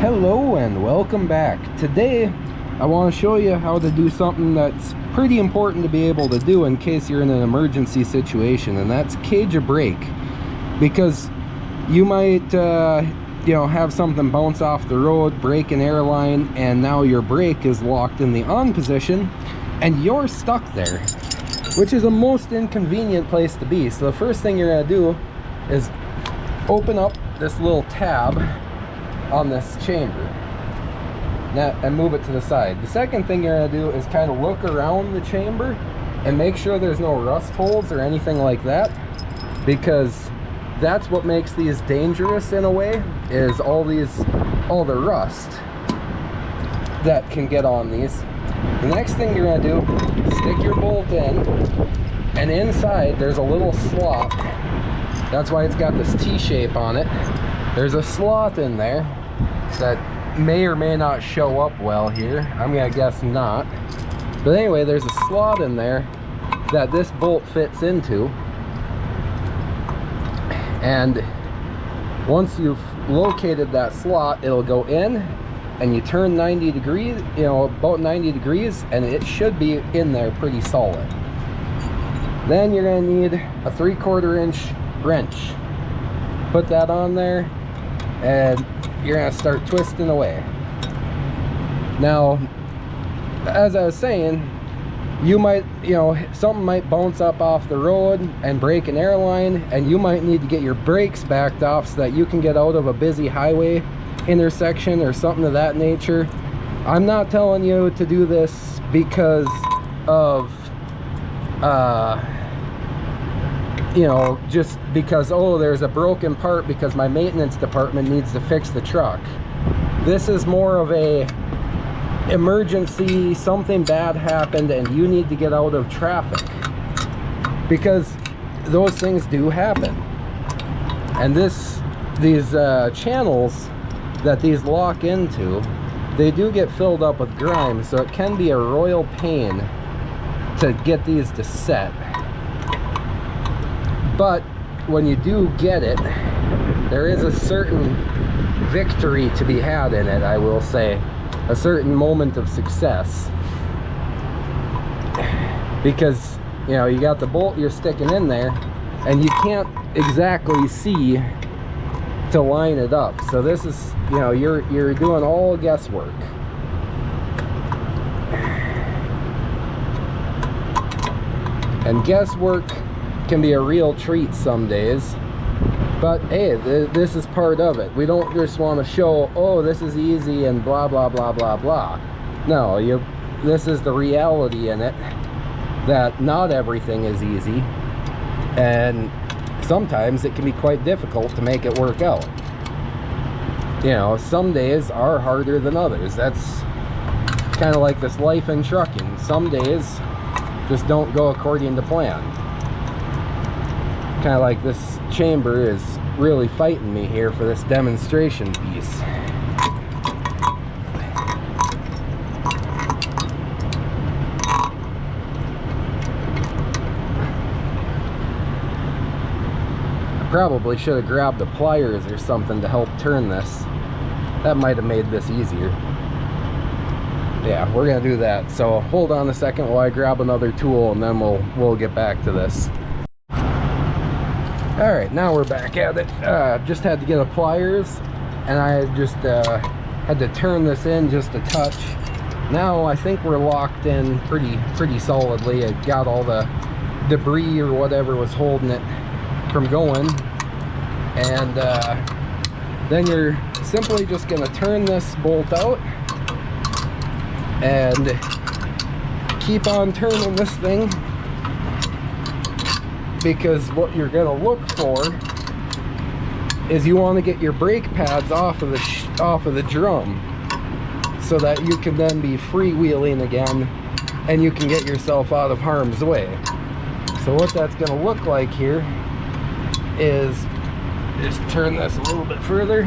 Hello and welcome back. Today I want to show you how to do something that's pretty important to be able to do in case you're in an emergency situation, and that's cage a brake. Because you might have something bounce off the road, break an airline, and now your brake is locked in the on position and you're stuck there, which is a most inconvenient place to be. So the first thing you're going to do is open up this little tab on this chamber and move it to the side. The second thing you're going to do is kind of look around the chamber and make sure there's no rust holes or anything like that, because that's what makes these dangerous in a way, is all the rust that can get on these. The next thing you're going to do, stick your bolt in, and inside there's a little slot. That's why it's got this T-shape on it. There's a slot in there that may or may not show up well here. I'm gonna guess not. But anyway, there's a slot in there that this bolt fits into. And once you've located that slot, it'll go in and you turn 90 degrees, about 90 degrees, and it should be in there pretty solid. Then you're gonna need a 3/4 inch wrench. Put that on there and you're gonna start twisting away. Now, as I was saying, you might, something might bounce up off the road and break an airline, and you might need to get your brakes backed off so that you can get out of a busy highway intersection or something of that nature. I'm not telling you to do this because of just because, oh, there's a broken part because my maintenance department needs to fix the truck. This is more of a emergency, something bad happened and you need to get out of traffic, because those things do happen. And these channels that these lock into, they do get filled up with grime, so it can be a royal pain to get these to set. But when you do get it, there is a certain victory to be had in it, I will say. A certain moment of success. Because, you got the bolt you're sticking in there, and you can't exactly see to line it up. So this is, you're doing all guesswork. And guesswork can be a real treat some days, but hey, this is part of it. We don't just want to show, oh, this is easy and blah blah blah blah blah. No, this is the reality in it, that not everything is easy, and sometimes it can be quite difficult to make it work out. Some days are harder than others. That's kind of like this life in trucking. Some days just don't go according to plan. Kind of like this chamber is really fighting me here for this demonstration piece. I probably should have grabbed the pliers or something to help turn this. That might have made this easier. Yeah, we're gonna do that. So hold on a second while I grab another tool, and then we'll get back to this. All right, now we're back at it. Just had to get a pliers, and I just had to turn this in just a touch. Now I think we're locked in pretty solidly. It got all the debris or whatever was holding it from going, and then you're simply just gonna turn this bolt out and keep on turning this thing, because what you're going to look for is you want to get your brake pads off of the drum, so that you can then be freewheeling again and you can get yourself out of harm's way. So what that's going to look like here is just turn this a little bit further.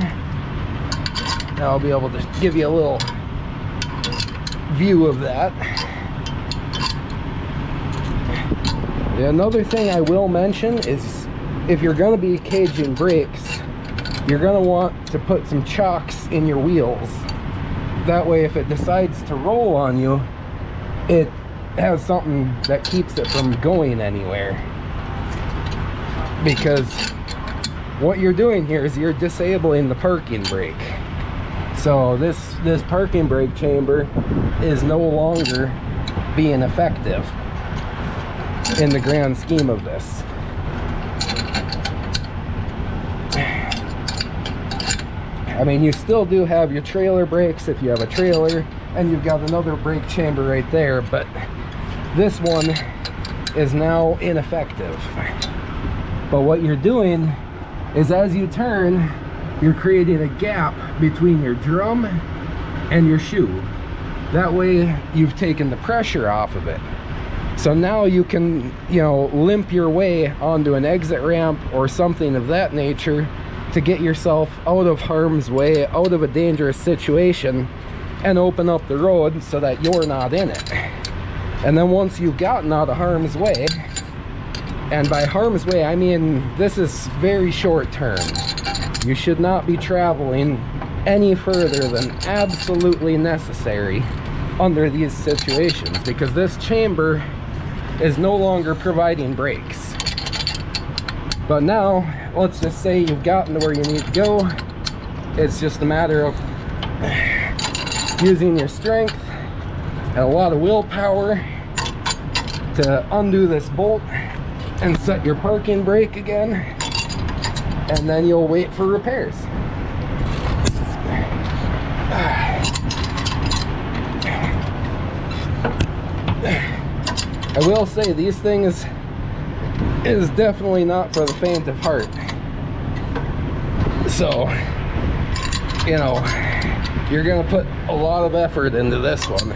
Now I'll be able to give you a little view of that. Another thing I will mention is, if you're going to be caging brakes, you're going to want to put some chocks in your wheels. That way if it decides to roll on you, it has something that keeps it from going anywhere. Because what you're doing here is you're disabling the parking brake. So this parking brake chamber is no longer being effective in the grand scheme of this. I mean, you still do have your trailer brakes if you have a trailer, and you've got another brake chamber right there, but this one is now ineffective. But what you're doing is as you turn, you're creating a gap between your drum and your shoe. That way you've taken the pressure off of it. So now you can, you know, limp your way onto an exit ramp or something of that nature to get yourself out of harm's way, out of a dangerous situation, and open up the road so that you're not in it. And then once you've gotten out of harm's way, and by harm's way I mean this is very short term, you should not be traveling any further than absolutely necessary under these situations, because this chamber is no longer providing brakes. But now let's just say you've gotten to where you need to go. It's just a matter of using your strength and a lot of willpower to undo this bolt and set your parking brake again, and then you'll wait for repairs. I will say these things is definitely not for the faint of heart. So, you know, you're gonna put a lot of effort into this one.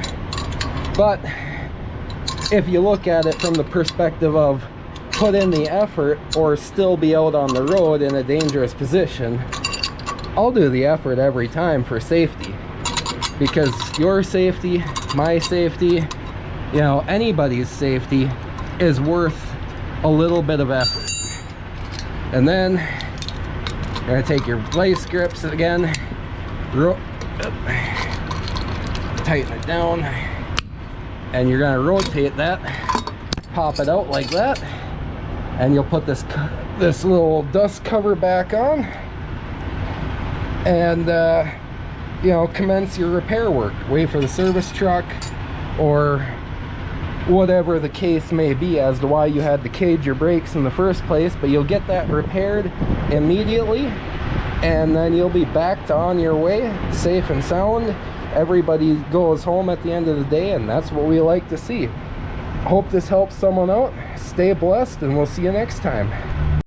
But if you look at it from the perspective of put in the effort or still be out on the road in a dangerous position, I'll do the effort every time for safety. Because your safety, my safety, you know, anybody's safety is worth a little bit of effort. And then you're gonna take your vice grips again, tighten it down, and you're gonna rotate that, pop it out like that, and you'll put this little dust cover back on, and you know, commence your repair work. Wait for the service truck or whatever the case may be as to why you had to cage your brakes in the first place, but you'll get that repaired immediately, and then you'll be back to on your way safe and sound. Everybody goes home at the end of the day, and that's what we like to see. Hope this helps someone out. Stay blessed, and we'll see you next time.